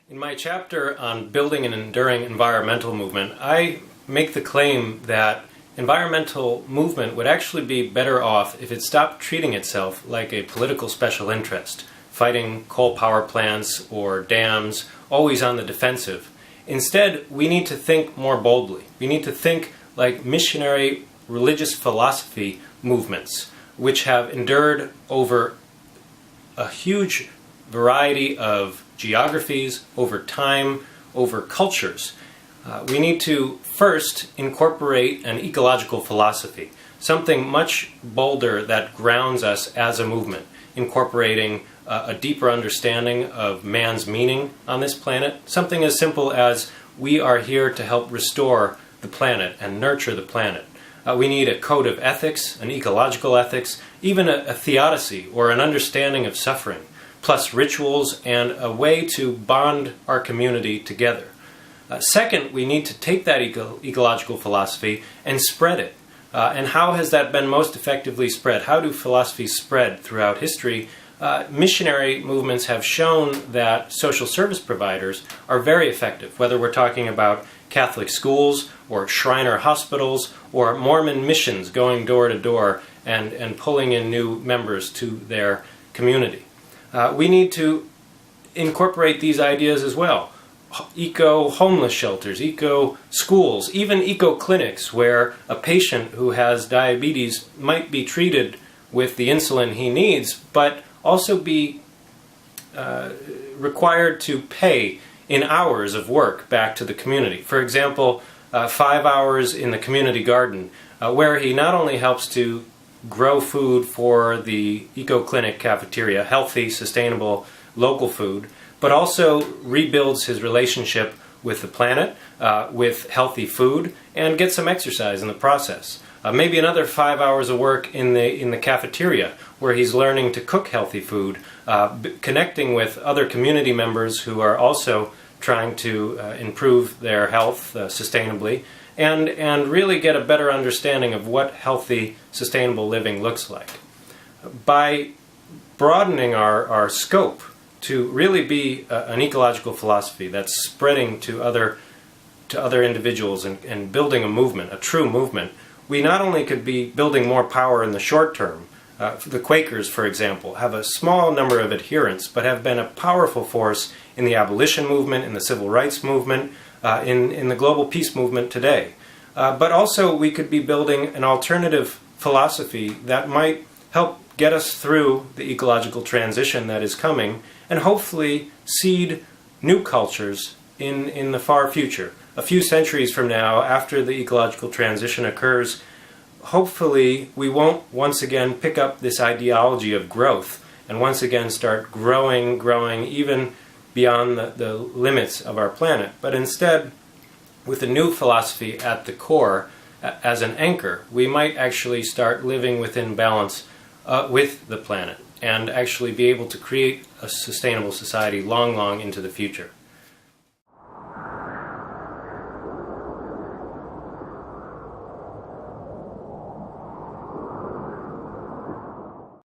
In my chapter on building an enduring environmental movement, I make the claim that environmental movement would actually be better off if it stopped treating itself like a political special interest, fighting coal power plants or dams, always on the defensive. Instead, we need to think more boldly. We need to think like missionary religious philosophy movements, which have endured over a huge variety of geographies, over time, over cultures. We need to first incorporate an ecological philosophy, something much bolder that grounds us as a movement, incorporating a deeper understanding of man's meaning on this planet, something as simple as we are here to help restore the planet and nurture the planet. We need a code of ethics, an ecological ethics, even a theodicy or an understanding of suffering, plus rituals and a way to bond our community together. Second, we need to take that ecological philosophy and spread it. And how has that been most effectively spread? How do philosophies spread throughout history? Missionary movements have shown that social service providers are very effective, whether we're talking about Catholic schools or Shriner hospitals or Mormon missions going door to door and pulling in new members to their community. We need to incorporate these ideas as well. Eco-homeless shelters, eco-schools, even eco-clinics where a patient who has diabetes might be treated with the insulin he needs, but also be required to pay in hours of work back to the community. For example, 5 hours in the community garden, where he not only helps to grow food for the eco-clinic cafeteria, healthy, sustainable, local food, but also rebuilds his relationship with the planet, with healthy food, and gets some exercise in the process. Maybe another 5 hours of work in the cafeteria, where he's learning to cook healthy food, connecting with other community members who are also trying to improve their health sustainably, and really get a better understanding of what healthy, sustainable living looks like. By broadening our scope to really be an ecological philosophy that's spreading to other individuals and building a movement, a true movement, we not only could be building more power in the short term. The Quakers, for example, have a small number of adherents, but have been a powerful force in the abolition movement, in the civil rights movement, in the global peace movement today. But also we could be building an alternative philosophy that might help get us through the ecological transition that is coming, and hopefully seed new cultures in the far future. A few centuries from now, after the ecological transition occurs, hopefully we won't once again pick up this ideology of growth and once again start growing even beyond the limits of our planet, but instead, with a new philosophy at the core, as an anchor, we might actually start living within balance with the planet and actually be able to create a sustainable society long into the future.